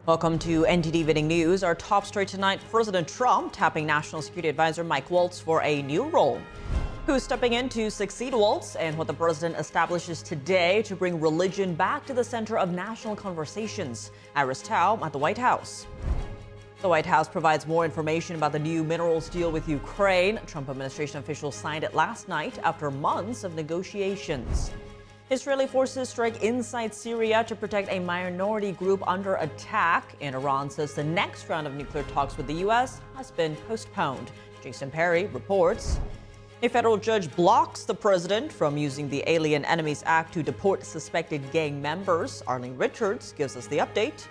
Welcome to NTD Evening News. Our top story tonight, President Trump tapping National Security Advisor Mike Waltz for a new role. Who's stepping in to succeed Waltz, and what the president establishes today to bring religion back to the center of national conversations. Iris Tao at the White House. The White House provides more information about the new minerals deal with Ukraine. Trump administration officials signed it last night after months of negotiations. Israeli forces strike inside Syria to protect a minority group under attack. And Iran says the next round of nuclear talks with the U.S. has been postponed. Jason Perry reports. A federal judge blocks the president from using the Alien Enemies Act to deport suspected gang members. Arlene Richards gives us the update.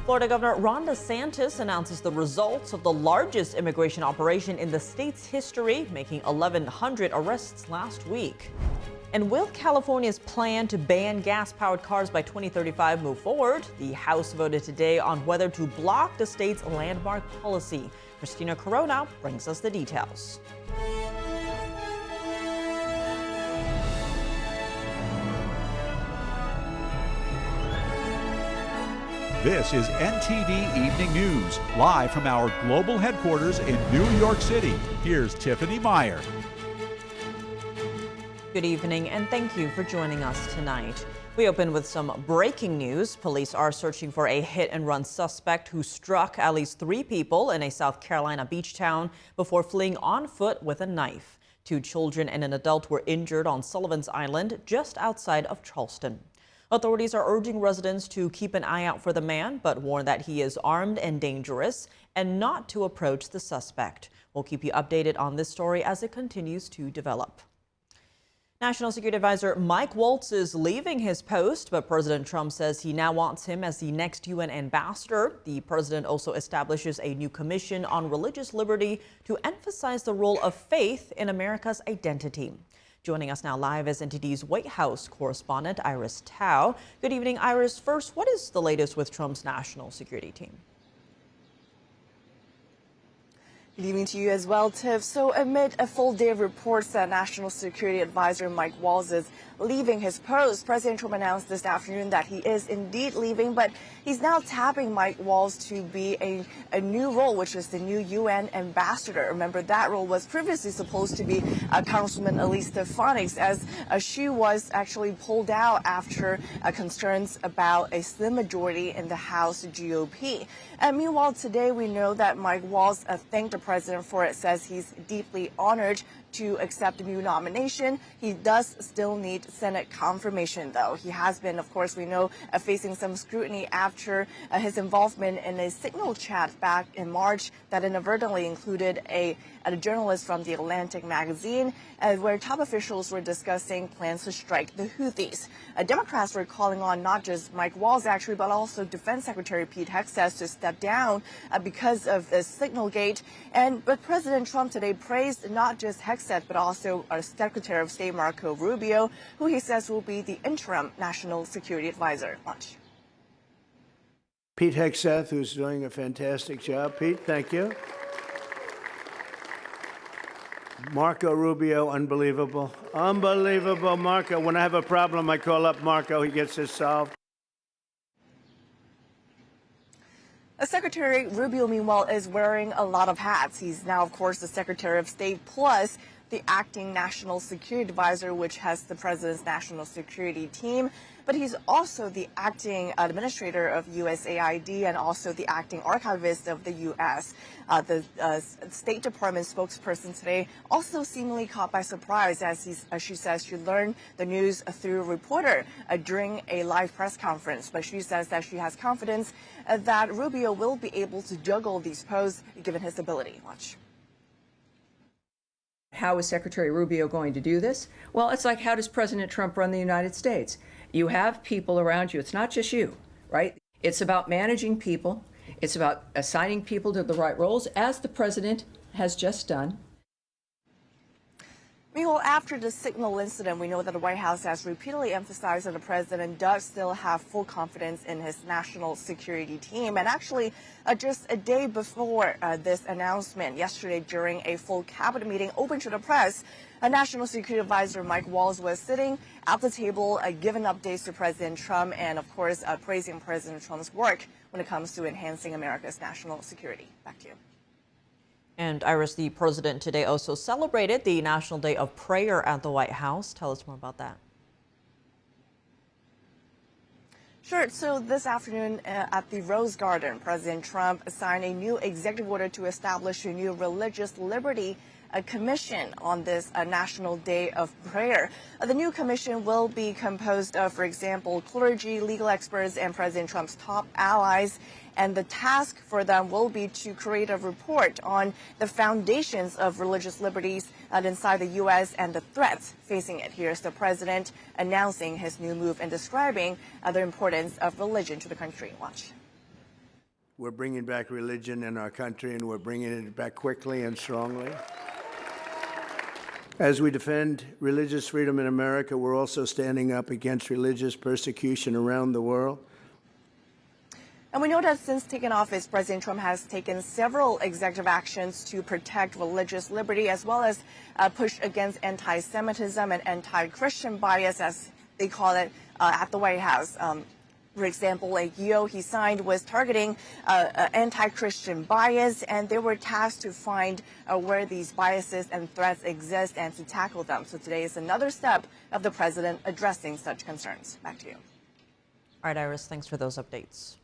Florida Governor Ron Desantis announces the results of the largest immigration operation in the state's history, making 1,100 arrests last week. And will California's plan to ban gas-powered cars by 2035 move forward? The House voted today on whether to block the state's landmark policy. Christina Corona brings us the details. This is NTD Evening News, live from our global headquarters in New York City. Here's Tiffany Meyer. Good evening, and thank you for joining us tonight. We open with some breaking news. Police are searching for a hit-and-run suspect who struck at least 3 people in a South Carolina beach town before fleeing on foot with a knife. 2 children and an adult were injured on Sullivan's Island, just outside of Charleston. Authorities are urging residents to keep an eye out for the man, but warn that he is armed and dangerous and not to approach the suspect. We'll keep you updated on this story as it continues to develop. National Security Advisor Mike Waltz is leaving his post, but President Trump says he now wants him as the next UN ambassador. The president also establishes a new commission on religious liberty to emphasize the role of faith in America's identity. Joining us now live is NTD's White House correspondent Iris Tao. Good evening, Iris. First, what is the latest with Trump's national security team? Good evening to you as well, Tiff. So amid a full day of reports that National Security Advisor Mike Waltz is leaving his post, President Trump announced this afternoon that he is indeed leaving, but he's now tapping Mike Waltz to be a new role, which is the new UN ambassador. Remember, that role was previously supposed to be Congresswoman Elise Stefanik's, as she was actually pulled out after concerns about a slim majority in the House GOP. And meanwhile, today we know that Mike Waltz thanked the president for it, says he's deeply honored to accept a new nomination. He does still need Senate confirmation, though. He has been, of course, we know, facing some scrutiny after his involvement in a Signal chat back in March that inadvertently included a journalist from The Atlantic magazine, where top officials were discussing plans to strike the Houthis. Democrats were calling on not just Mike Waltz, actually, but also Defense Secretary Pete Hegseth to step down because of the Signalgate. But President Trump today praised not just Hegseth, but also Secretary of State Marco Rubio, who he says will be the interim national security advisor. Watch. Pete Hegseth, who's doing a fantastic job. Pete, thank you. Marco Rubio, unbelievable. Unbelievable, Marco. When I have a problem, I call up Marco. He gets it solved. Secretary Rubio, meanwhile, is wearing a lot of hats. He's now, of course, the Secretary of State, plus the acting National Security Advisor, which has the president's national security team. But he's also the acting administrator of USAID and also the acting archivist of the U.S. The State Department spokesperson today also seemingly caught by surprise, as she says she learned the news through a reporter during a live press conference. But she says that she has confidence that Rubio will be able to juggle these posts given his ability. Watch. How is Secretary Rubio going to do this? Well, it's like, how does President Trump run the United States? You have people around you. It's not just you, right? It's about managing people. It's about assigning people to the right roles, as the president has just done. Meanwhile, after the Signal incident, we know that the White House has repeatedly emphasized that the president does still have full confidence in his national security team. And actually, just a day before this announcement, yesterday during a full cabinet meeting open to the press, National Security Advisor Mike Waltz was sitting at the table, giving updates to President Trump and, of course, praising President Trump's work when it comes to enhancing America's national security. Back to you. And Iris, the president today also celebrated the National Day of Prayer at the White House. Tell us more about that. Sure. So this afternoon at the Rose Garden, President Trump signed a new executive order to establish a new religious liberty commission on this National Day of Prayer. The new commission will be composed of, for example, clergy, legal experts, and President Trump's top allies. And the task for them will be to create a report on the foundations of religious liberties inside the U.S. and the threats facing it. Here's the president announcing his new move and describing the importance of religion to the country. Watch. We're bringing back religion in our country, and we're bringing it back quickly and strongly. As we defend religious freedom in America, we're also standing up against religious persecution around the world. And we know that since taking office, President Trump has taken several executive actions to protect religious liberty, as well as push against anti-Semitism and anti-Christian bias, as they call it, at the White House. For example, a deal he signed was targeting anti-Christian bias, and they were tasked to find where these biases and threats exist and to tackle them. So today is another step of the president addressing such concerns. Back to you. All right, Iris, thanks for those updates.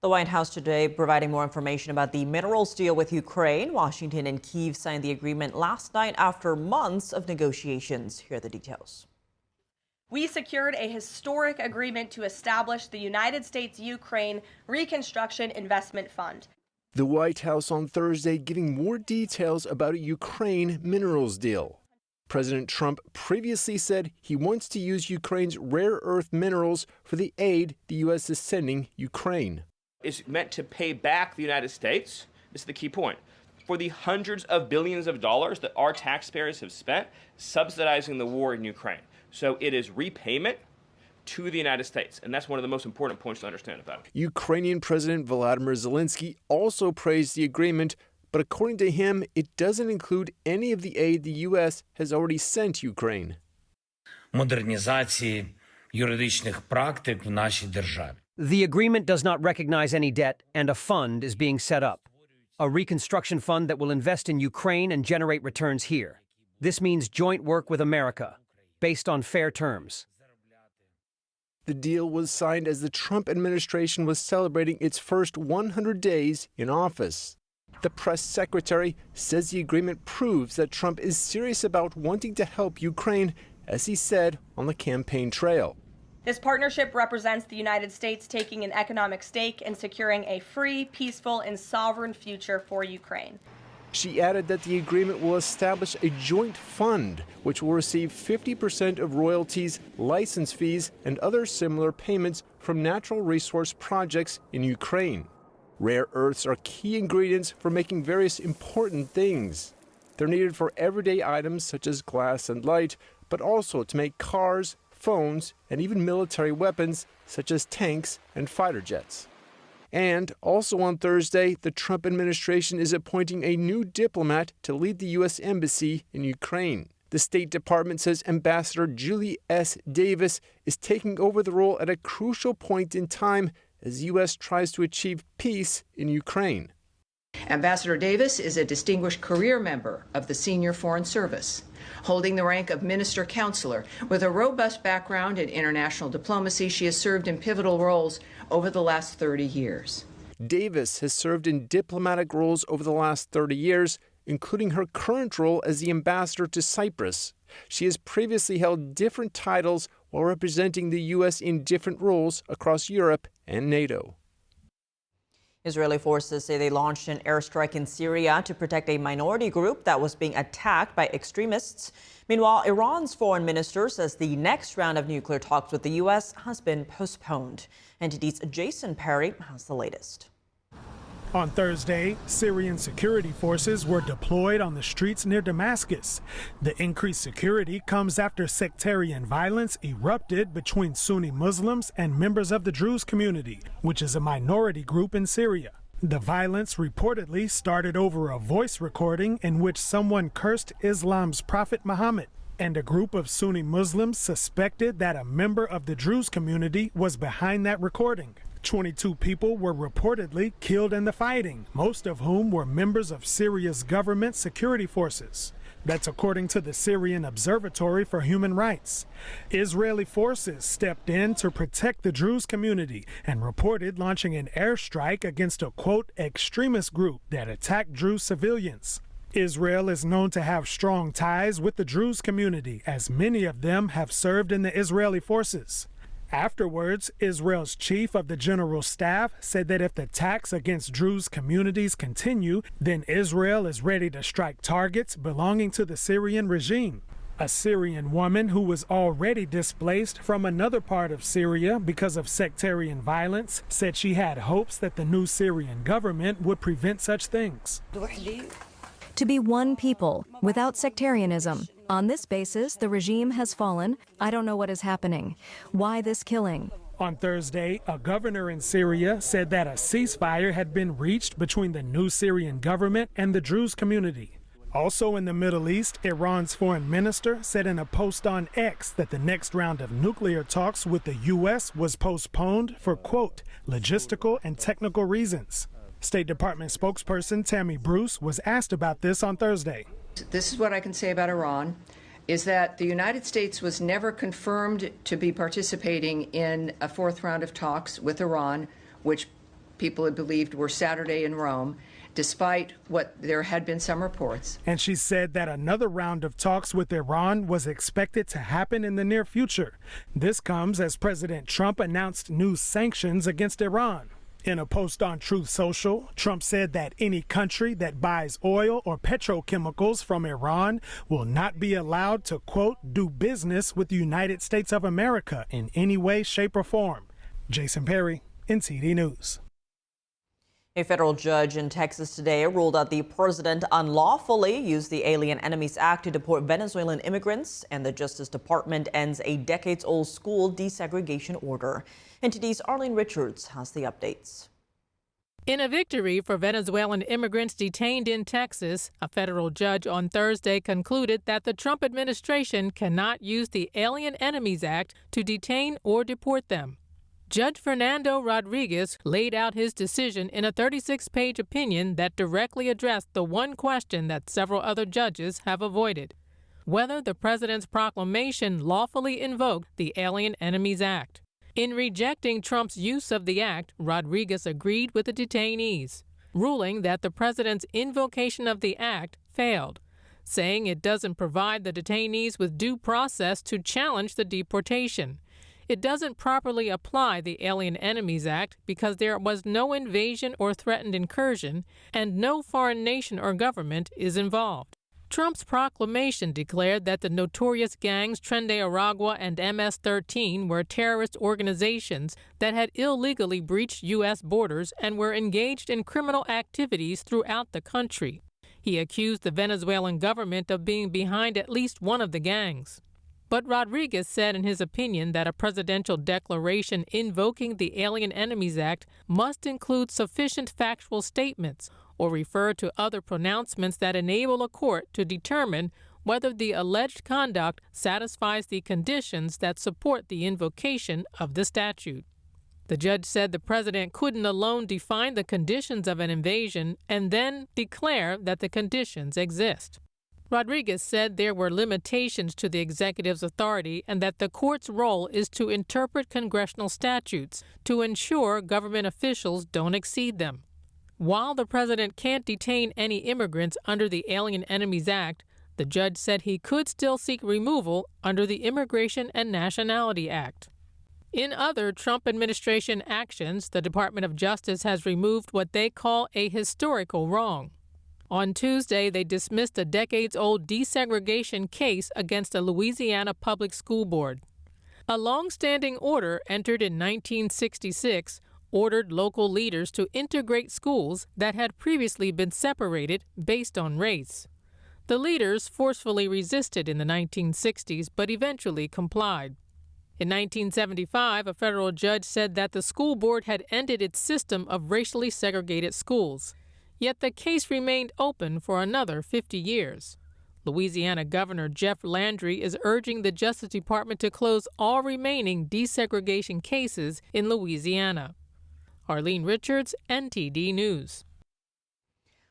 The White House today providing more information about the minerals deal with Ukraine. Washington and Kyiv signed the agreement last night after months of negotiations. Here are the details. We secured a historic agreement to establish the United States-Ukraine Reconstruction Investment Fund. The White House on Thursday giving more details about a Ukraine minerals deal. President Trump previously said he wants to use Ukraine's rare earth minerals for the aid the U.S. is sending Ukraine. It's meant to pay back the United States, this is the key point, for the hundreds of billions of dollars that our taxpayers have spent subsidizing the war in Ukraine. So it is repayment to the United States, and that's one of the most important points to understand about it. Ukrainian President Volodymyr Zelensky also praised the agreement, but according to him, it doesn't include any of the aid the U.S. has already sent Ukraine. Модернізації юридичних практик в нашій державі. The agreement does not recognize any debt, and a fund is being set up. A reconstruction fund that will invest in Ukraine and generate returns here. This means joint work with America, based on fair terms. The deal was signed as the Trump administration was celebrating its first 100 days in office. The press secretary says the agreement proves that Trump is serious about wanting to help Ukraine, as he said on the campaign trail. This partnership represents the United States taking an economic stake in securing a free, peaceful, and sovereign future for Ukraine. She added that the agreement will establish a joint fund, which will receive 50% of royalties, license fees, and other similar payments from natural resource projects in Ukraine. Rare earths are key ingredients for making various important things. They're needed for everyday items such as glass and light, but also to make cars, phones, and even military weapons such as tanks and fighter jets. And also on Thursday, the Trump administration is appointing a new diplomat to lead the U.S. Embassy in Ukraine. The State Department says Ambassador Julie S. Davis is taking over the role at a crucial point in time as the U.S. tries to achieve peace in Ukraine. Ambassador Davis is a distinguished career member of the Senior Foreign Service, holding the rank of Minister Counselor. With a robust background in international diplomacy, she has served in pivotal roles over the last 30 years. Davis has served in diplomatic roles over the last 30 years, including her current role as the ambassador to Cyprus. She has previously held different titles while representing the U.S. in different roles across Europe and NATO. Israeli forces say they launched an airstrike in Syria to protect a minority group that was being attacked by extremists. Meanwhile, Iran's foreign minister says the next round of nuclear talks with the U.S. has been postponed. NTD's Jason Perry has the latest. On Thursday, Syrian security forces were deployed on the streets near Damascus. The increased security comes after sectarian violence erupted between Sunni Muslims and members of the Druze community, which is a minority group in Syria. The violence reportedly started over a voice recording in which someone cursed Islam's Prophet Muhammad, and a group of Sunni Muslims suspected that a member of the Druze community was behind that recording. 22 people were reportedly killed in the fighting, most of whom were members of Syria's government security forces. That's according to the Syrian Observatory for Human Rights. Israeli forces stepped in to protect the Druze community and reported launching an airstrike against a, quote, extremist group that attacked Druze civilians. Israel is known to have strong ties with the Druze community, as many of them have served in the Israeli forces. Afterwards, Israel's chief of the general staff said that if the attacks against Druze communities continue, then Israel is ready to strike targets belonging to the Syrian regime. A Syrian woman who was already displaced from another part of Syria because of sectarian violence said she had hopes that the new Syrian government would prevent such things. To be one people, without sectarianism. On this basis, the regime has fallen. I don't know what is happening. Why this killing? On Thursday, a governor in Syria said that a ceasefire had been reached between the new Syrian government and the Druze community. Also in the Middle East, Iran's foreign minister said in a post on X that the next round of nuclear talks with the U.S. was postponed for, quote, logistical and technical reasons. State Department spokesperson Tammy Bruce was asked about this on Thursday. This is what I can say about Iran, is that the United States was never confirmed to be participating in a fourth round of talks with Iran, which people had believed were Saturday in Rome, despite what there had been some reports. And she said that another round of talks with Iran was expected to happen in the near future. This comes as President Trump announced new sanctions against Iran. In a post on Truth Social, Trump said that any country that buys oil or petrochemicals from Iran will not be allowed to, quote, do business with the United States of America in any way, shape, or form. Jason Perry, NTD News. A federal judge in Texas today ruled that the president unlawfully used the Alien Enemies Act to deport Venezuelan immigrants, and the Justice Department ends a decades-old school desegregation order. NTD's Arlene Richards has the updates. In a victory for Venezuelan immigrants detained in Texas, a federal judge on Thursday concluded that the Trump administration cannot use the Alien Enemies Act to detain or deport them. Judge Fernando Rodriguez laid out his decision in a 36-page opinion that directly addressed the one question that several other judges have avoided: whether the president's proclamation lawfully invoked the Alien Enemies Act. In rejecting Trump's use of the act, Rodriguez agreed with the detainees, ruling that the president's invocation of the act failed, saying it doesn't provide the detainees with due process to challenge the deportation. It doesn't properly apply the Alien Enemies Act because there was no invasion or threatened incursion, and no foreign nation or government is involved. Trump's proclamation declared that the notorious gangs Tren de Aragua and MS-13 were terrorist organizations that had illegally breached U.S. borders and were engaged in criminal activities throughout the country. He accused the Venezuelan government of being behind at least one of the gangs. But Rodriguez said in his opinion that a presidential declaration invoking the Alien Enemies Act must include sufficient factual statements or refer to other pronouncements that enable a court to determine whether the alleged conduct satisfies the conditions that support the invocation of the statute. The judge said the president couldn't alone define the conditions of an invasion and then declare that the conditions exist. Rodriguez said there were limitations to the executive's authority and that the court's role is to interpret congressional statutes to ensure government officials don't exceed them. While the president can't detain any immigrants under the Alien Enemies Act, the judge said he could still seek removal under the Immigration and Nationality Act. In other Trump administration actions, the Department of Justice has removed what they call a historical wrong. On Tuesday, they dismissed a decades-old desegregation case against a Louisiana public school board. A long-standing order entered in 1966 ordered local leaders to integrate schools that had previously been separated based on race. The leaders forcefully resisted in the 1960s, but eventually complied. In 1975, a federal judge said that the school board had ended its system of racially segregated schools. Yet the case remained open for another 50 years. Louisiana Governor Jeff Landry is urging the Justice Department to close all remaining desegregation cases in Louisiana. Arlene Richards, NTD News.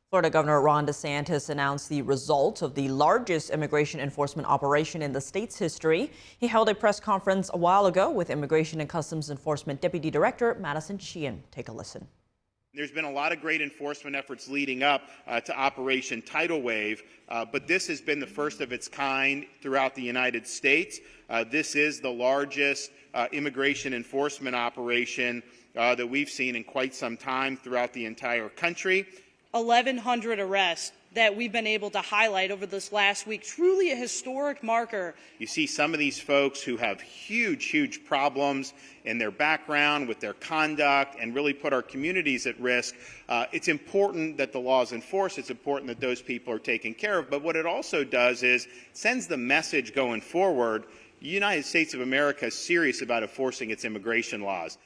Florida Governor Ron DeSantis announced the results of the largest immigration enforcement operation in the state's history. He held a press conference a while ago with Immigration and Customs Enforcement Deputy Director Madison Sheehan. Take a listen. There's been a lot of great enforcement efforts leading up to Operation Tidal Wave, but this has been the first of its kind throughout the United States. This is the largest immigration enforcement operation that we've seen in quite some time throughout the entire country. 1,100 arrests that we've been able to highlight over this last week, truly a historic marker. You see some of these folks who have huge problems in their background with their conduct and really put our communities at risk. It's important that the law is enforced. It's important that those people are taken care of. But what it also does is sends the message going forward, the United States of America is serious about enforcing its immigration laws.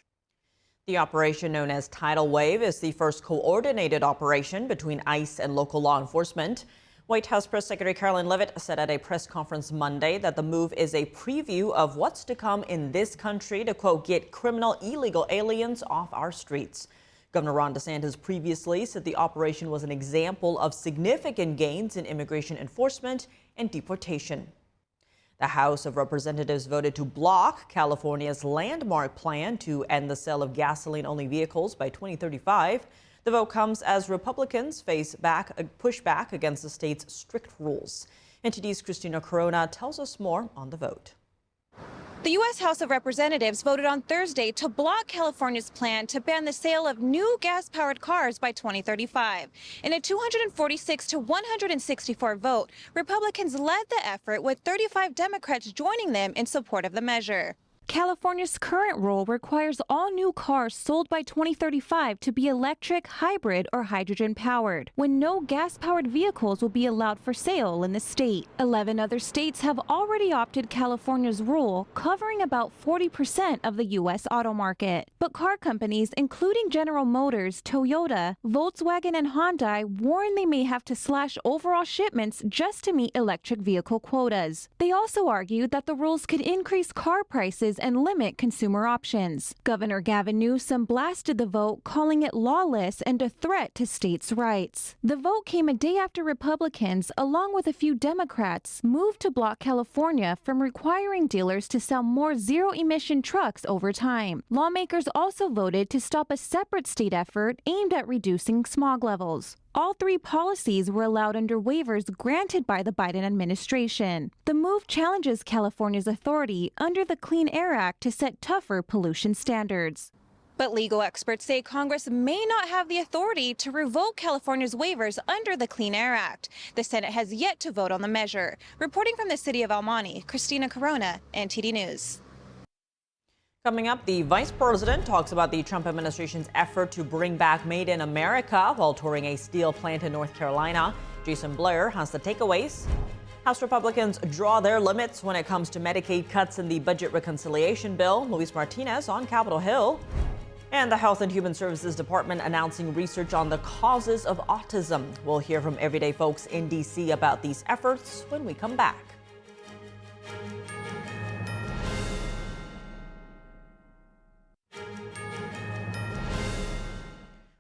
The operation known as Tidal Wave is the first coordinated operation between ICE and local law enforcement. White House Press Secretary Caroline Leavitt said at a press conference Monday that the move is a preview of what's to come in this country to, quote, get criminal illegal aliens off our streets. Governor Ron DeSantis previously said the operation was an example of significant gains in immigration enforcement and deportation. The House of Representatives voted to block California's landmark plan to end the sale of gasoline-only vehicles by 2035. The vote comes as Republicans face pushback against the state's strict rules. NTD's Christina Corona tells us more on the vote. The U.S. House of Representatives voted on Thursday to block California's plan to ban the sale of new gas-powered cars by 2035. In a 246 to 164 vote, Republicans led the effort, with 35 Democrats joining them in support of the measure. California's current rule requires all new cars sold by 2035 to be electric, hybrid, or hydrogen-powered, when no gas-powered vehicles will be allowed for sale in the state. 11 other states have already opted California's rule, covering about 40% of the U.S. auto market. But car companies, including General Motors, Toyota, Volkswagen, and Hyundai, warn they may have to slash overall shipments just to meet electric vehicle quotas. They also argued that the rules could increase car prices and limit consumer options. Governor Gavin Newsom blasted the vote, calling it lawless and a threat to states' rights. The vote came a day after Republicans, along with a few Democrats, moved to block California from requiring dealers to sell more zero-emission trucks over time. Lawmakers also voted to stop a separate state effort aimed at reducing smog levels. All three policies were allowed under waivers granted by the Biden administration. The move challenges California's authority under the Clean Air Act to set tougher pollution standards. But legal experts say Congress may not have the authority to revoke California's waivers under the Clean Air Act. The Senate has yet to vote on the measure. Reporting from the city of El Monte, Christina Corona, NTD News. Coming up, the vice president talks about the Trump administration's effort to bring back Made in America while touring a steel plant in North Carolina. Jason Blair has the takeaways. House Republicans draw their limits when it comes to Medicaid cuts in the budget reconciliation bill. Luis Martinez on Capitol Hill. And the Health and Human Services Department announcing research on the causes of autism. We'll hear from everyday folks in D.C. about these efforts when we come back.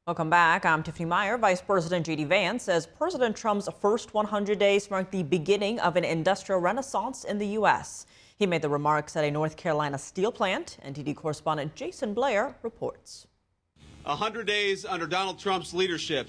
Welcome back. I'm Tiffany Meyer. Vice President J.D. Vance says President Trump's first 100 days marked the beginning of an industrial renaissance in the U.S. He made the remarks at a North Carolina steel plant. NTD correspondent Jason Blair reports. 100 days under Donald Trump's leadership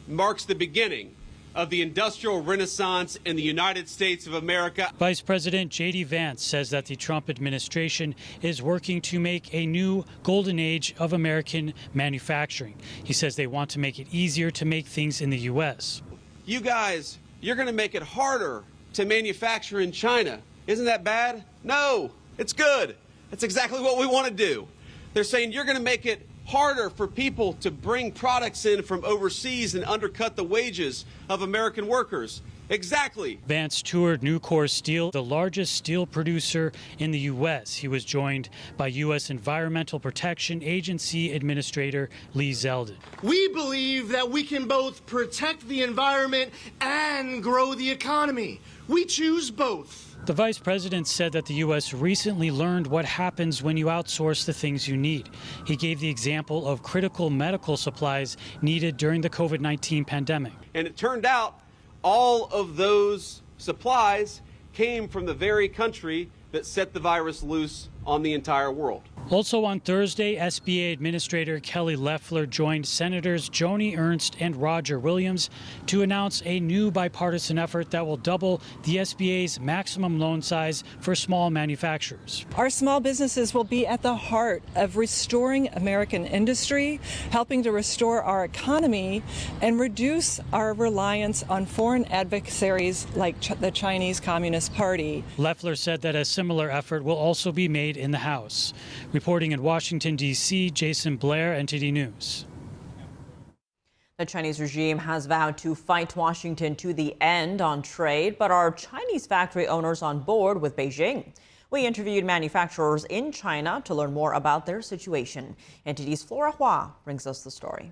marks the beginning of the industrial renaissance in the United States of America. Vice President J.D. Vance says that the Trump administration is working to make a new golden age of American manufacturing. He says they want to make it easier to make things in the U.S. You guys, you're going to make it harder to manufacture in China. Isn't that bad? No, it's good. That's exactly what we want to do. They're saying you're going to make it harder for people to bring products in from overseas and undercut the wages of American workers. Exactly. Vance toured Nucor Steel, the largest steel producer in the U.S. He was joined by U.S. Environmental Protection Agency Administrator Lee Zeldin. We believe that we can both protect the environment and grow the economy. We choose both. The vice president said that the U.S. recently learned what happens when you outsource the things you need. He gave the example of critical medical supplies needed during the COVID-19 pandemic. And it turned out all of those supplies came from the very country that set the virus loose on the entire world. Also on Thursday, SBA Administrator Kelly Loeffler joined Senators Joni Ernst and Roger Williams to announce a new bipartisan effort that will double the SBA's maximum loan size for small manufacturers. Our small businesses will be at the heart of restoring American industry, helping to restore our economy, and reduce our reliance on foreign adversaries like the Chinese Communist Party. Loeffler said that a similar effort will also be made in the House. Reporting in Washington, D.C., Jason Blair, NTD News. The Chinese regime has vowed to fight Washington to the end on trade, but are Chinese factory owners on board with Beijing? We interviewed manufacturers in China to learn more about their situation. NTD's Flora Hua brings us the story.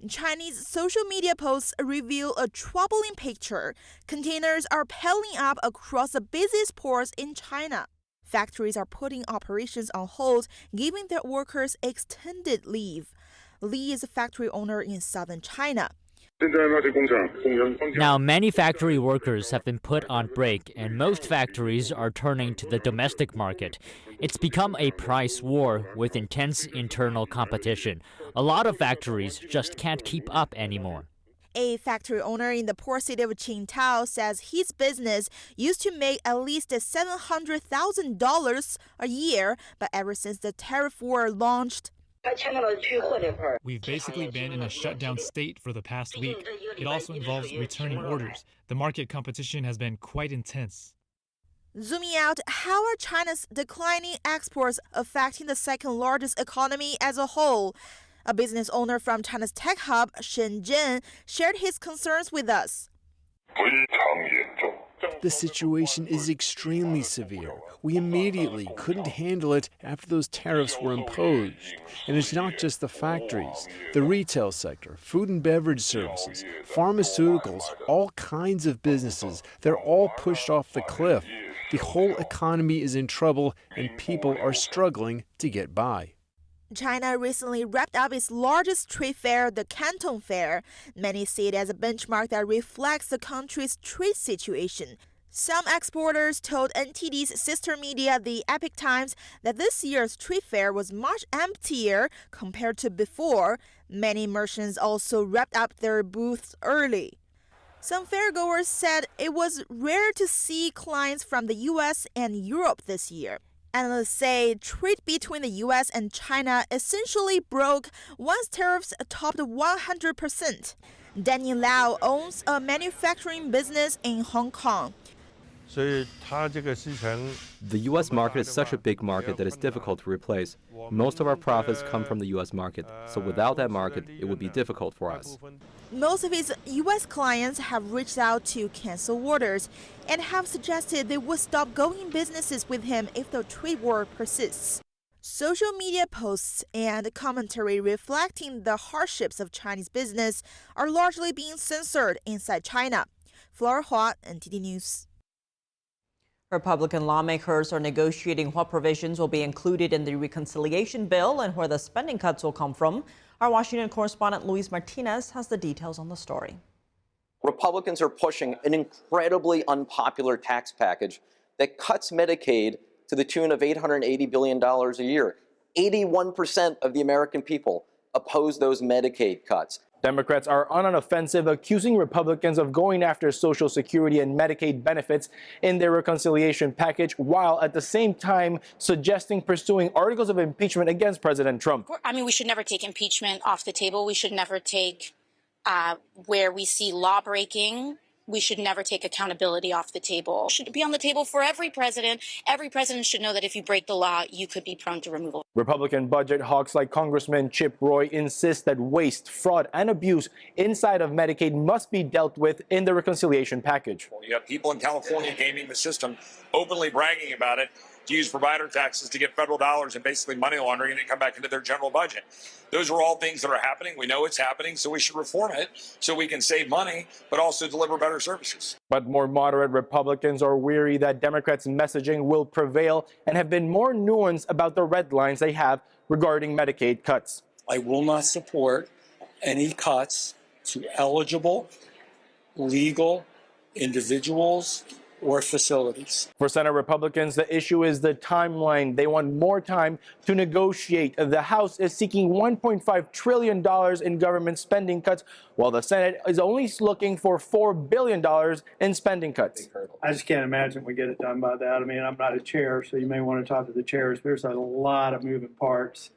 Chinese social media posts reveal a troubling picture. Containers are piling up across the busiest ports in China. Factories are putting operations on hold, giving their workers extended leave. Li is a factory owner in southern China. Now, many factory workers have been put on break, and most factories are turning to the domestic market. It's become a price war with intense internal competition. A lot of factories just can't keep up anymore. A factory owner in the port city of Qingdao says his business used to make at least $700,000 a year, but ever since the tariff war launched, we've basically been in a shutdown state for the past week. It also involves returning orders. The market competition has been quite intense. Zooming out, how are China's declining exports affecting the second largest economy as a whole? A business owner from China's tech hub, Shenzhen, shared his concerns with us. The situation is extremely severe. We immediately couldn't handle it after those tariffs were imposed. And it's not just the factories. The retail sector, food and beverage services, pharmaceuticals, all kinds of businesses, they're all pushed off the cliff. The whole economy is in trouble and people are struggling to get by. China recently wrapped up its largest trade fair, the Canton Fair. Many see it as a benchmark that reflects the country's trade situation. Some exporters told NTD's sister media, the Epoch Times, that this year's trade fair was much emptier compared to before. Many merchants also wrapped up their booths early. Some fairgoers said it was rare to see clients from the U.S. and Europe this year. Analysts say trade between the U.S. and China essentially broke once tariffs topped 100%. Daniel Lau owns a manufacturing business in Hong Kong. The U.S. market is such a big market that it's difficult to replace. Most of our profits come from the U.S. market, so without that market, it would be difficult for us. Most of his U.S. clients have reached out to cancel orders and have suggested they would stop going businesses with him if the trade war persists. Social media posts and commentary reflecting the hardships of Chinese business are largely being censored inside China. Flora Hua, NTD News. Republican lawmakers are negotiating what provisions will be included in the reconciliation bill and where the spending cuts will come from. Our Washington correspondent Luis Martinez has the details on the story. Republicans are pushing an incredibly unpopular tax package that cuts Medicaid to the tune of $880 billion a year. 81% of the American people oppose those Medicaid cuts. Democrats are on an offensive, accusing Republicans of going after Social Security and Medicaid benefits in their reconciliation package, while at the same time suggesting pursuing articles of impeachment against President Trump. I mean, we should never take impeachment off the table. We should never take where we see law breaking we should never take accountability off the table. It should be on the table for every president. Every president should know that if you break the law, you could be prone to removal. Republican budget hawks like Congressman Chip Roy insist that waste, fraud, and abuse inside of Medicaid must be dealt with in the reconciliation package. You have people in California gaming the system, openly bragging about it, to use provider taxes to get federal dollars and basically money laundering and it come back into their general budget. Those are all things that are happening. We know it's happening, so we should reform it so we can save money, but also deliver better services. But more moderate Republicans are weary that Democrats' messaging will prevail and have been more nuanced about the red lines they have regarding Medicaid cuts. I will not support any cuts to eligible, legal individuals or facilities. For Senate Republicans, the issue is the timeline. They want more time to negotiate. The House is seeking $1.5 trillion in government spending cuts, while the Senate is only looking for $4 billion in spending cuts. I just can't imagine we get it done by that. I mean, I'm not a chair, so you may want to talk to the chairs. There's a lot of moving parts.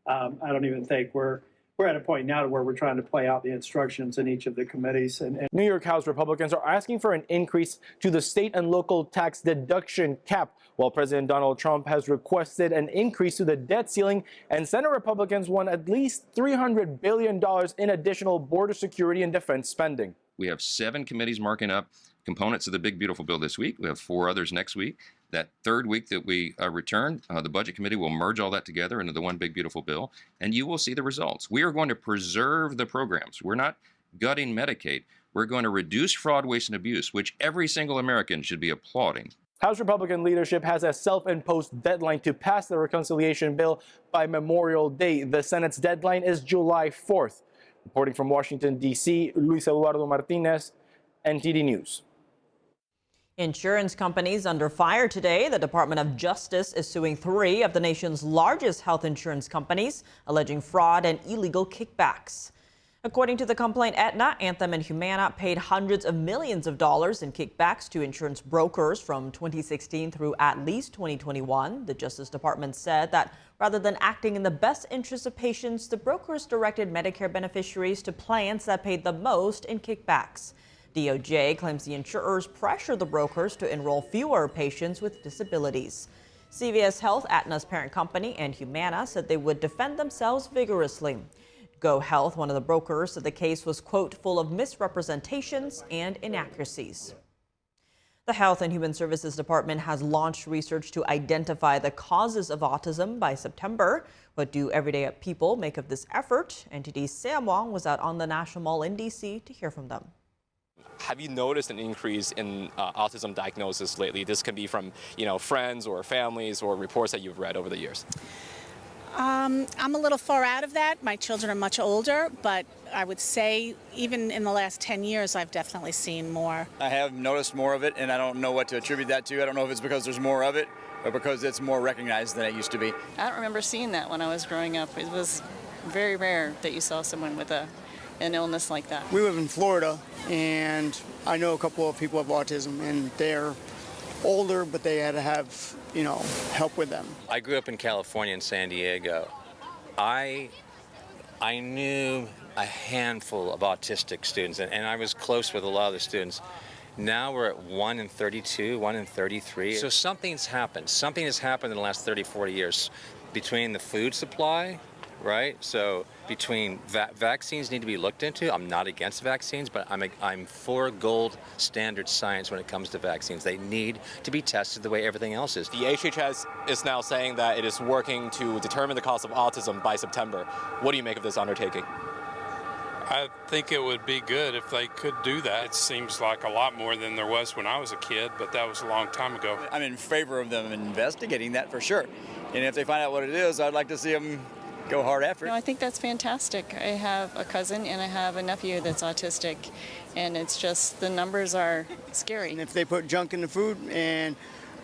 I don't even think we're at a point now to where we're trying to play out the instructions in each of the committees. New York House Republicans are asking for an increase to the state and local tax deduction cap, while President Donald Trump has requested an increase to the debt ceiling, and Senate Republicans want at least $300 billion in additional border security and defense spending. We have 7 committees marking up components of the big, beautiful bill this week. We have 4 others next week. That third week that we return, the Budget Committee will merge all that together into the one big, beautiful bill, and you will see the results. We are going to preserve the programs. We're not gutting Medicaid. We're going to reduce fraud, waste, and abuse, which every single American should be applauding. House Republican leadership has a self-imposed deadline to pass the reconciliation bill by Memorial Day. The Senate's deadline is July 4th. Reporting from Washington, D.C., Luis Eduardo Martinez, NTD News. Insurance companies under fire today. The Department of Justice is suing 3 of the nation's largest health insurance companies, alleging fraud and illegal kickbacks. According to the complaint, Aetna, Anthem, and Humana paid hundreds of millions of dollars in kickbacks to insurance brokers from 2016 through at least 2021. The Justice Department said that rather than acting in the best interest of patients, the brokers directed Medicare beneficiaries to plans that paid the most in kickbacks. DOJ claims the insurers pressure the brokers to enroll fewer patients with disabilities. CVS Health, Aetna's parent company, and Humana said they would defend themselves vigorously. Go Health, one of the brokers, said the case was, quote, full of misrepresentations and inaccuracies. The Health and Human Services Department has launched research to identify the causes of autism by September. What do everyday people make of this effort? NTD's Sam Wong was out on the National Mall in D.C. to hear from them. Have you noticed an increase in autism diagnosis lately? This can be from, friends or families or reports that you've read over the years. I'm a little far out of that. My children are much older, but I would say even in the last 10 years, I've definitely seen more. I have noticed more of it, and I don't know what to attribute that to. I don't know if it's because there's more of it or because it's more recognized than it used to be. I don't remember seeing that when I was growing up. It was very rare that you saw someone with an illness like that. We live in Florida, and I know a couple of people with autism, and they're older, but they had to have, help with them. I grew up in California in San Diego. I knew a handful of autistic students, and I was close with a lot of the students. Now we're at 1 in 32, 1 in 33. So something's happened. Something has happened in the last 30, 40 years between the food supply, right? So between vaccines need to be looked into. I'm not against vaccines, but I'm for gold standard science when it comes to vaccines. They need to be tested the way everything else is. The HHS is now saying that it is working to determine the cause of autism by September. What do you make of this undertaking? I think it would be good if they could do that. It seems like a lot more than there was when I was a kid, but that was a long time ago. I'm in favor of them investigating that for sure. And if they find out what it is, I'd like to see them go hard after it. I think that's fantastic. I have a cousin and I have a nephew that's autistic, and it's just the numbers are scary. And if they put junk in the food and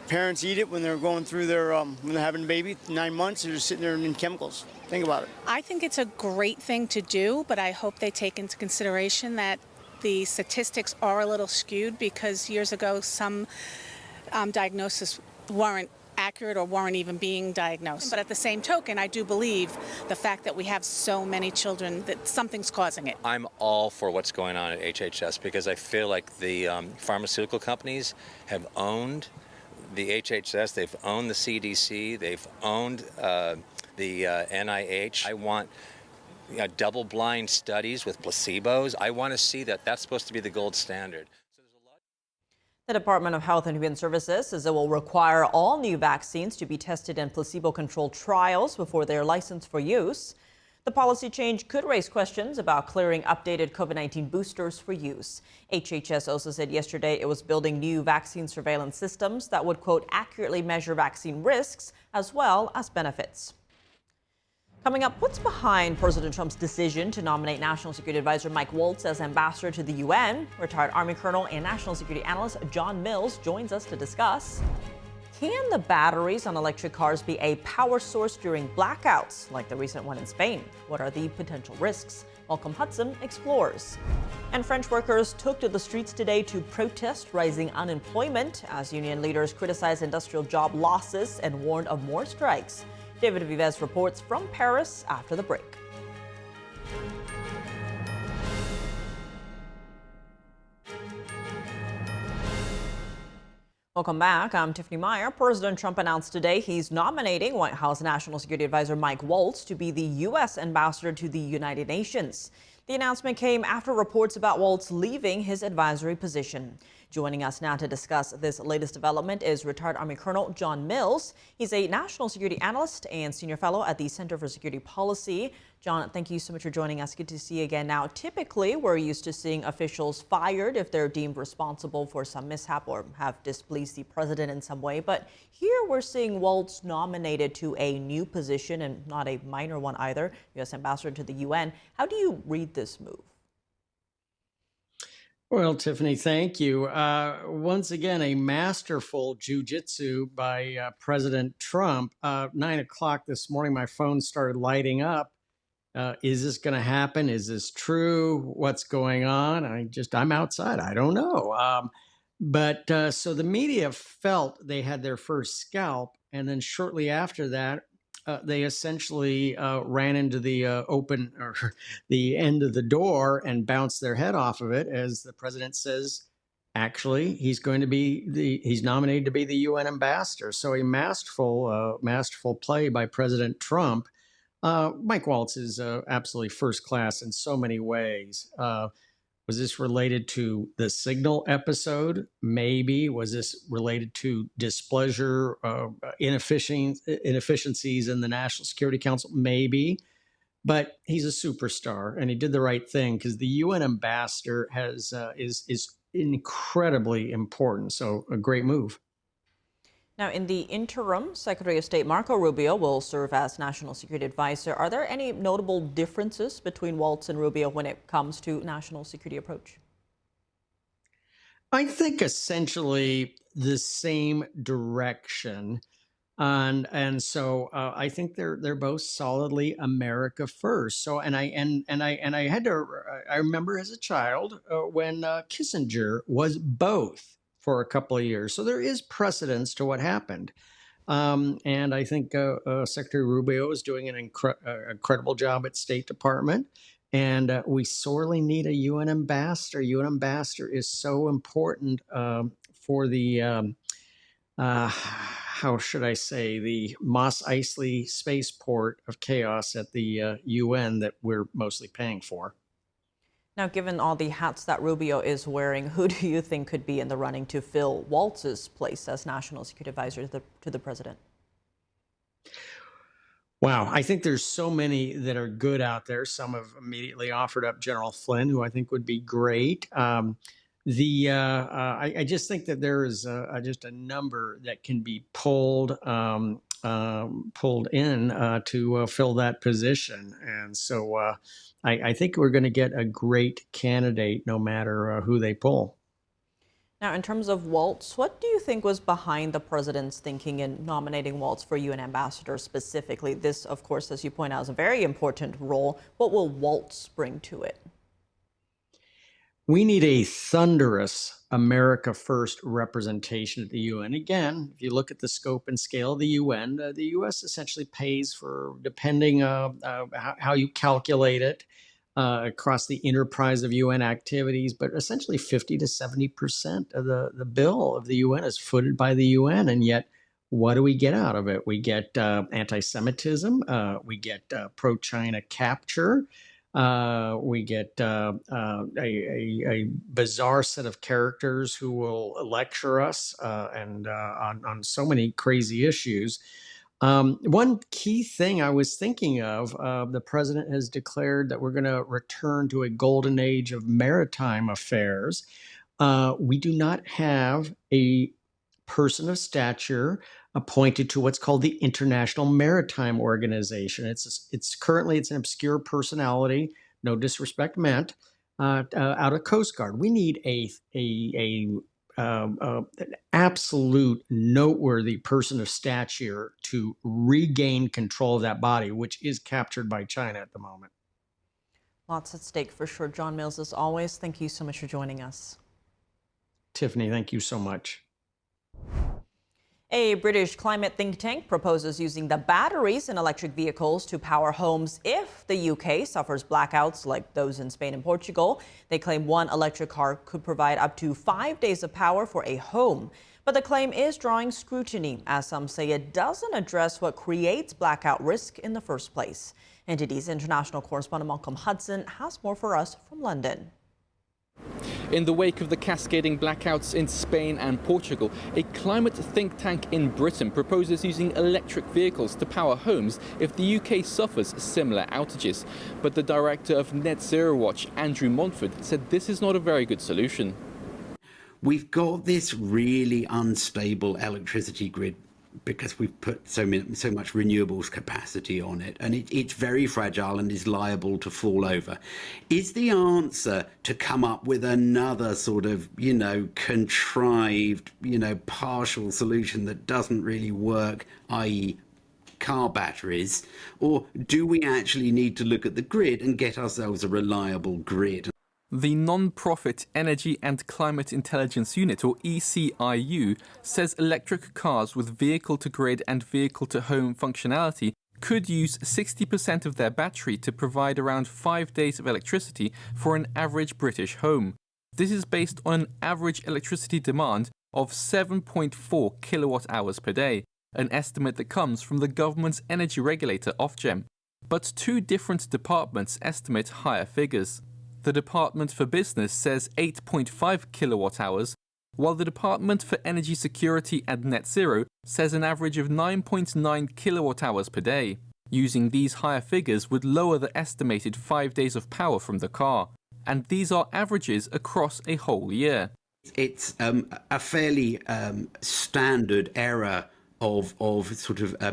parents eat it when they're going through their, when they're having a baby, 9 months, they're just sitting there in chemicals. Think about it. I think it's a great thing to do, but I hope they take into consideration that the statistics are a little skewed because years ago some diagnoses weren't accurate or warrant even being diagnosed. But at the same token, I do believe the fact that we have so many children, that something's causing it. I'm all for what's going on at HHS because I feel like the pharmaceutical companies have owned the HHS, they've owned the CDC, they've owned the NIH. I want double-blind studies with placebos. I want to see that. That's supposed to be the gold standard. The Department of Health and Human Services says it will require all new vaccines to be tested in placebo-controlled trials before they're licensed for use. The policy change could raise questions about clearing updated COVID-19 boosters for use. HHS also said yesterday it was building new vaccine surveillance systems that would, quote, accurately measure vaccine risks as well as benefits. Coming up, what's behind President Trump's decision to nominate National Security Advisor Mike Waltz as ambassador to the UN? Retired Army Colonel and National Security Analyst John Mills joins us to discuss. Can the batteries on electric cars be a power source during blackouts, like the recent one in Spain? What are the potential risks? Malcolm Hudson explores. And French workers took to the streets today to protest rising unemployment as union leaders criticized industrial job losses and warned of more strikes. David Vives reports from Paris after the break. Welcome back. I'm Tiffany Meyer. President Trump announced today he's nominating White House National Security Advisor Mike Waltz to be the U.S. ambassador to the United Nations. The announcement came after reports about Waltz leaving his advisory position. Joining us now to discuss this latest development is retired Army Colonel John Mills. He's a national security analyst and senior fellow at the Center for Security Policy. John, thank you so much for joining us. Good to see you again. Now, typically, we're used to seeing officials fired if they're deemed responsible for some mishap or have displeased the president in some way. But here we're seeing Waltz nominated to a new position, and not a minor one either, U.S. ambassador to the UN. How do you read this move? Well, Tiffany, thank you. Once again, a masterful jujitsu by President Trump. 9 o'clock this morning, my phone started lighting up. Is this going to happen? Is this true? What's going on? I'm outside. I don't know. So the media felt they had their first scalp. And then shortly after that, they essentially ran into the the end of the door and bounced their head off of it, as the president says, actually, he's nominated to be the UN ambassador. So a masterful play by President Trump. Mike Waltz is absolutely first class in so many ways. Was this related to the Signal episode? Maybe. Was this related to displeasure, inefficiencies in the National Security Council? Maybe. But he's a superstar, and he did the right thing because the UN ambassador is incredibly important. So a great move. Now, in the interim, Secretary of State Marco Rubio will serve as National Security Advisor. Are there any notable differences between Waltz and Rubio when it comes to national security approach? I think essentially the same direction. And so I think they're both solidly America first. So I remember as a child when Kissinger was both for a couple of years. So there is precedence to what happened. And I think Secretary Rubio is doing an incredible job at State Department. And we sorely need a UN ambassador. UN ambassador is so important for the, how should I say, the Mos Eisley spaceport of chaos at the UN that we're mostly paying for. Now, given all the hats that Rubio is wearing, who do you think could be in the running to fill Waltz's place as National Security Advisor to the president? Wow, I think there's so many that are good out there. Some have immediately offered up General Flynn, who I think would be great. I just think that there is just a number that can be pulled in to fill that position. And so I think we're going to get a great candidate no matter who they pull. Now, in terms of Waltz, what do you think was behind the president's thinking in nominating Waltz for UN ambassador specifically? This, of course, as you point out, is a very important role. What will Waltz bring to it? We need a thunderous America First representation at the UN. Again, if you look at the scope and scale of the UN, the U.S. essentially pays for, depending how you calculate it, across the enterprise of UN activities, but essentially 50 to 70% of the bill of the UN is footed by the UN. And yet, what do we get out of it? We get anti-Semitism, we get pro-China capture, we get a bizarre set of characters who will lecture us and on so many crazy issues. One key thing I was thinking of, the president has declared that we're going to return to a golden age of maritime affairs. We do not have a person of stature appointed to what's called the International Maritime Organization. It's currently an obscure personality, no disrespect meant, out of Coast Guard. We need an absolute noteworthy person of stature to regain control of that body, which is captured by China at the moment. Lots at stake for sure. John Mills, as always, thank you so much for joining us. Tiffany, thank you so much. A British climate think tank proposes using the batteries in electric vehicles to power homes if the UK suffers blackouts like those in Spain and Portugal. They claim one electric car could provide up to 5 days of power for a home. But the claim is drawing scrutiny, as some say it doesn't address what creates blackout risk in the first place. NTD's international correspondent Malcolm Hudson has more for us from London. In the wake of the cascading blackouts in Spain and Portugal, a climate think tank in Britain proposes using electric vehicles to power homes if the UK suffers similar outages. But the director of Net Zero Watch, Andrew Montford, said this is not a very good solution. We've got this really unstable electricity grid because we've put so much renewables capacity on it, and it's very fragile and is liable to fall over. Is the answer to come up with another sort of, contrived, partial solution that doesn't really work, i.e. car batteries, or do we actually need to look at the grid and get ourselves a reliable grid? The non-profit Energy and Climate Intelligence Unit, or ECIU, says electric cars with vehicle-to-grid and vehicle-to-home functionality could use 60% of their battery to provide around 5 days of electricity for an average British home. This is based on an average electricity demand of 7.4 kilowatt-hours per day, an estimate that comes from the government's energy regulator Ofgem. But two different departments estimate higher figures. The Department for Business says 8.5 kilowatt-hours, while the Department for Energy Security and Net Zero says an average of 9.9 kilowatt-hours per day. Using these higher figures would lower the estimated 5 days of power from the car, and these are averages across a whole year. It's a fairly standard error of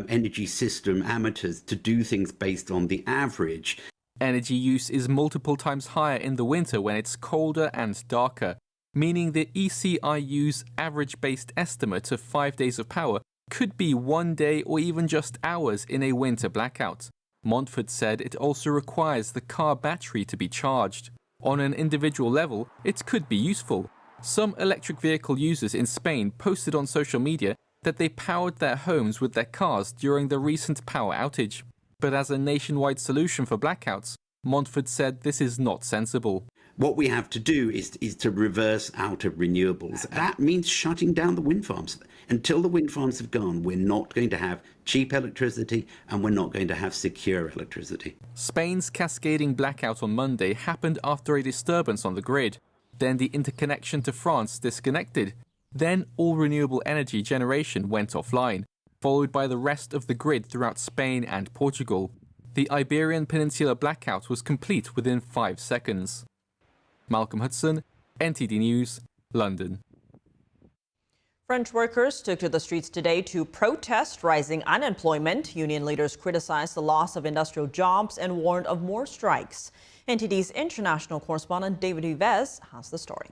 energy system amateurs to do things based on the average. Energy use is multiple times higher in the winter when it's colder and darker, meaning the ECIU's average-based estimate of 5 days of power could be 1 day or even just hours in a winter blackout. Montford said it also requires the car battery to be charged. On an individual level, it could be useful. Some electric vehicle users in Spain posted on social media that they powered their homes with their cars during the recent power outage. But as a nationwide solution for blackouts, Montford said this is not sensible. What we have to do is to reverse out of renewables. That means shutting down the wind farms. Until the wind farms have gone, we're not going to have cheap electricity and we're not going to have secure electricity. Spain's cascading blackout on Monday happened after a disturbance on the grid. Then the interconnection to France disconnected. Then all renewable energy generation went offline, followed by the rest of the grid throughout Spain and Portugal. The Iberian Peninsula blackout was complete within 5 seconds. Malcolm Hudson, NTD News, London. French workers took to the streets today to protest rising unemployment. Union leaders criticized the loss of industrial jobs and warned of more strikes. NTD's international correspondent David Yves has the story.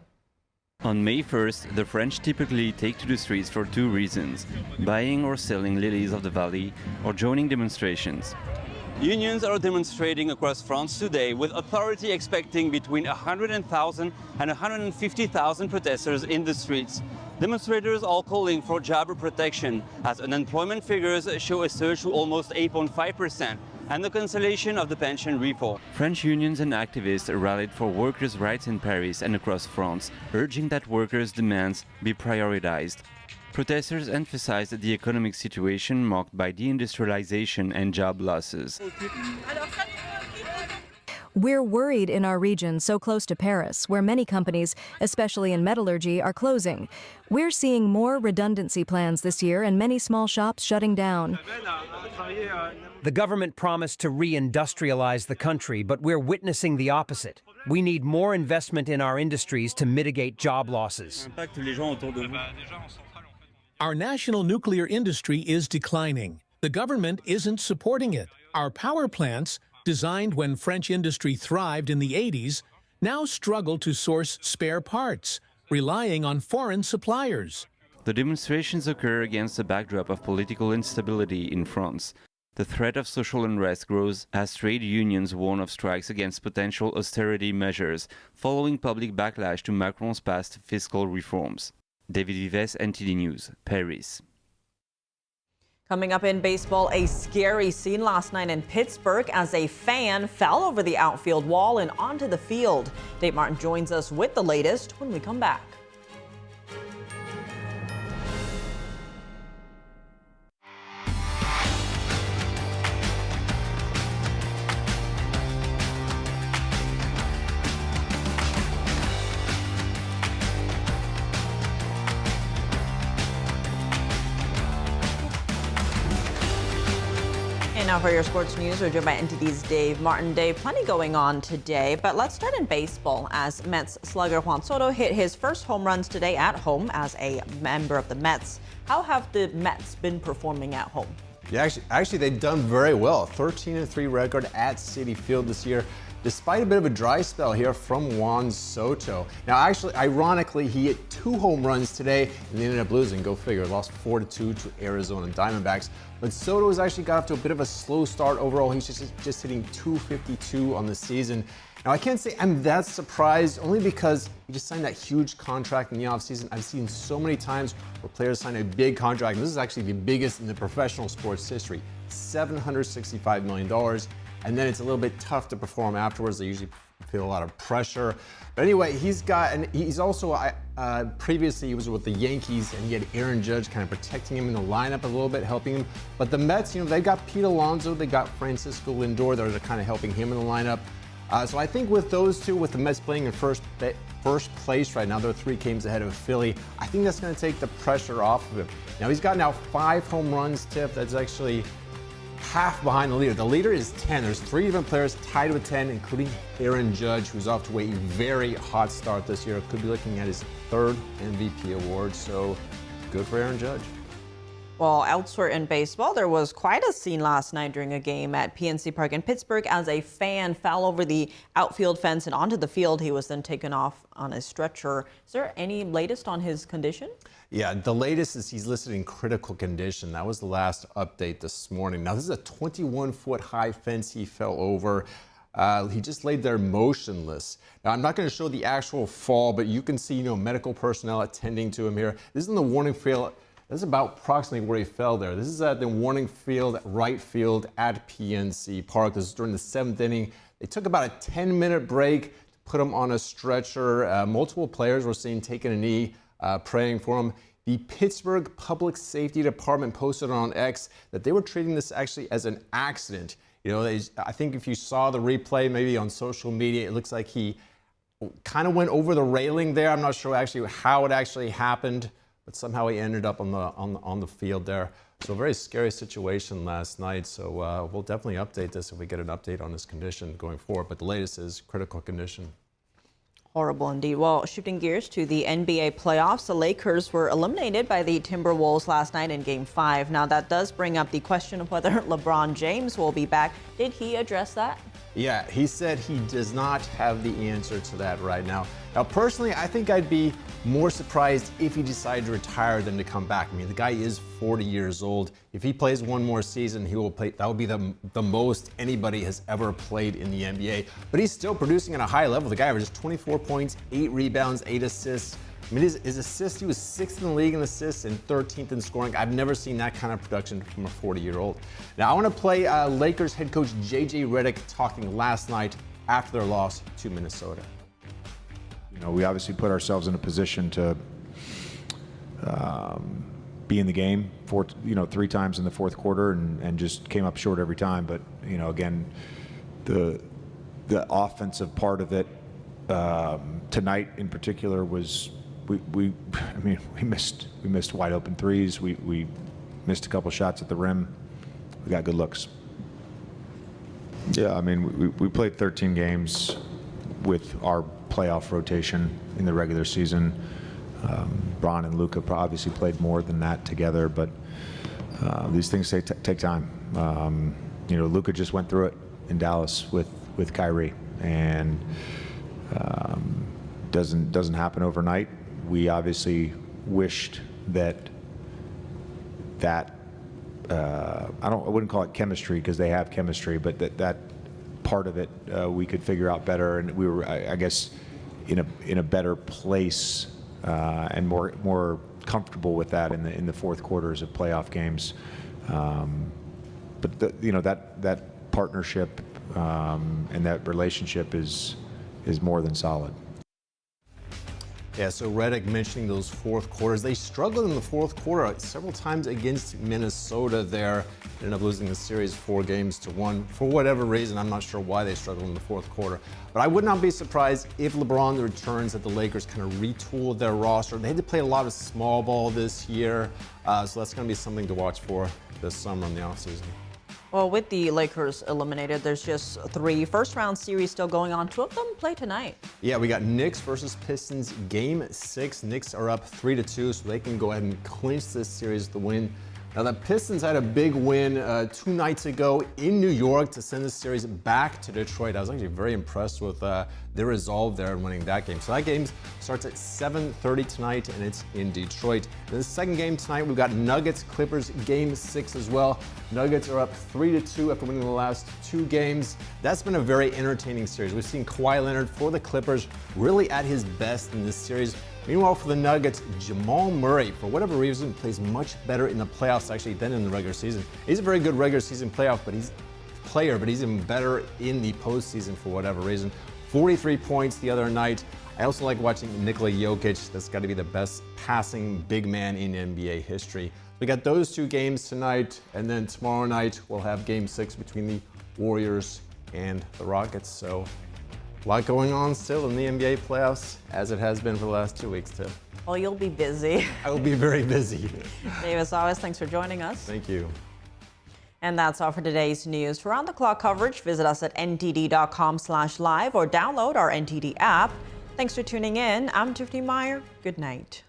On May 1st, the French typically take to the streets for two reasons: buying or selling lilies of the valley or joining demonstrations. Unions are demonstrating across France today, with authority expecting between 100,000 and 150,000 protesters in the streets. Demonstrators are calling for job protection, as unemployment figures show a surge to almost 8.5%, and the cancellation of the pension reform. French unions and activists rallied for workers' rights in Paris and across France, urging that workers' demands be prioritized. Protesters emphasized the economic situation marked by deindustrialization and job losses. We're worried in our region so close to Paris, where many companies, especially in metallurgy, are closing. We're seeing more redundancy plans this year and many small shops shutting down. The government promised to reindustrialize the country, but we're witnessing the opposite. We need more investment in our industries to mitigate job losses. Our national nuclear industry is declining. The government isn't supporting it. Our power plants, designed when French industry thrived in the 80s, now struggle to source spare parts, relying on foreign suppliers. The demonstrations occur against the backdrop of political instability in France. The threat of social unrest grows as trade unions warn of strikes against potential austerity measures following public backlash to Macron's past fiscal reforms. David Vives, NTD News, Paris. Coming up in baseball, a scary scene last night in Pittsburgh as a fan fell over the outfield wall and onto the field. Dave Martin joins us with the latest when we come back. Now for your sports news, we're joined by NTD's Dave Martin. Dave, plenty going on today, but let's start in baseball as Mets slugger Juan Soto hit his first home runs today at home as a member of the Mets. How have the Mets been performing at home? Yeah, actually they've done very well. 13-3 record at Citi Field this year, despite a bit of a dry spell here from Juan Soto. Now, actually, ironically, he hit 2 home runs today and they ended up losing. Go figure, lost 4-2 to Arizona Diamondbacks. But Soto has actually got off to a bit of a slow start overall. He's just hitting .252 on the season. Now, I can't say I'm that surprised, only because he just signed that huge contract in the offseason. I've seen so many times where players sign a big contract, and this is actually the biggest in the professional sports history, $765 million. And then it's a little bit tough to perform afterwards. They usually feel a lot of pressure. But anyway, he's also, previously he was with the Yankees, and he had Aaron Judge kind of protecting him in the lineup a little bit, helping him. But the Mets, they got Pete Alonso, they got Francisco Lindor, that are kind of helping him in the lineup. So I think with those two, with the Mets playing in first place right now, they're 3 games ahead of Philly. I think that's going to take the pressure off of him. Now he's got 5 home runs, Tiff. That's actually half behind the leader. The leader is 10. There's 3 different players tied with 10, including Aaron Judge, who's off to a very hot start this year. Could be looking at his 3rd MVP award, so good for Aaron Judge. Well, elsewhere in baseball, there was quite a scene last night during a game at PNC Park in Pittsburgh as a fan fell over the outfield fence and onto the field. He was then taken off on a stretcher. Is there any latest on his condition? Yeah, the latest is he's listed in critical condition. That was the last update this morning. Now, this is a 21-foot high fence he fell over. He just laid there motionless. Now, I'm not going to show the actual fall, but you can see, medical personnel attending to him here. This is in the warning field. This is about approximately where he fell there. This is at the warning field, right field at PNC Park. This is during the 7th inning. They took about a 10-minute break to put him on a stretcher. Multiple players were seen taking a knee, praying for him. The Pittsburgh Public Safety Department posted on X that they were treating this actually as an accident. I think if you saw the replay maybe on social media, it looks like he kind of went over the railing there. I'm not sure actually how it actually happened, but somehow he ended up on the field there. So a very scary situation last night. So we'll definitely update this if we get an update on his condition going forward. But the latest is critical condition. Horrible indeed. Well, shifting gears to the NBA playoffs, the Lakers were eliminated by the Timberwolves last night in Game 5. Now, that does bring up the question of whether LeBron James will be back. Did he address that? Yeah, he said he does not have the answer to that right now. Now, personally, I think I'd be more surprised if he decided to retire than to come back. I mean, the guy is 40 years old. If he plays one more season, he will play. That would be the most anybody has ever played in the NBA. But he's still producing at a high level. The guy averages 24 points, 8 rebounds, 8 assists. I mean, his assists, he was 6th in the league in assists and 13th in scoring. I've never seen that kind of production from a 40-year-old. Now, I want to play Lakers head coach J.J. Redick talking last night after their loss to Minnesota. You know, we obviously put ourselves in a position to be in the game 3 times in the fourth quarter and just came up short every time. But, you know, again, the offensive part of it tonight in particular was we missed wide open threes. We missed a couple shots at the rim. We got good looks. Yeah, I mean, we played 13 games with our playoff rotation in the regular season. Bron and Luka obviously played more than that together, but these things take time. You know, Luka just went through it in Dallas with Kyrie, and doesn't happen overnight. We obviously wished that I wouldn't call it chemistry because they have chemistry, but that part of it we could figure out better, and we were, I guess, in a better place and more comfortable with that in the fourth quarters of playoff games. But that partnership and that relationship is more than solid. Yeah, so Redick mentioning those fourth quarters. They struggled in the fourth quarter several times against Minnesota there. Ended up losing the series 4-1. For whatever reason, I'm not sure why they struggled in the fourth quarter. But I would not be surprised if LeBron returns, that the Lakers kind of retooled their roster. They had to play a lot of small ball this year, so that's going to be something to watch for this summer in the offseason. Well, with the Lakers eliminated, there's just 3 first-round series still going on. 2 of them play tonight. Yeah, we got Knicks versus Pistons, Game 6. Knicks are up 3-2, so they can go ahead and clinch this series to win. Now, the Pistons had a big win 2 nights ago in New York to send the series back to Detroit. I was actually very impressed with their resolve there in winning that game. So that game starts at 7:30 tonight, and it's in Detroit. In the second game tonight, we've got Nuggets-Clippers, Game 6 as well. Nuggets are up 3-2 after winning the last 2 games. That's been a very entertaining series. We've seen Kawhi Leonard for the Clippers really at his best in this series. Meanwhile, for the Nuggets, Jamal Murray, for whatever reason, plays much better in the playoffs actually than in the regular season. He's a very good regular season player, but he's even better in the postseason for whatever reason. 43 points the other night. I also like watching Nikola Jokic. That's got to be the best passing big man in NBA history. We got those 2 games tonight, and then tomorrow night we'll have Game 6 between the Warriors and the Rockets. So a lot going on still in the NBA playoffs, as it has been for the last 2 weeks, too. Well, you'll be busy. I will be very busy. Dave, as always, thanks for joining us. Thank you. And that's all for today's news. For round-the-clock coverage, visit us at ntd.com/live or download our NTD app. Thanks for tuning in. I'm Tiffany Meyer. Good night.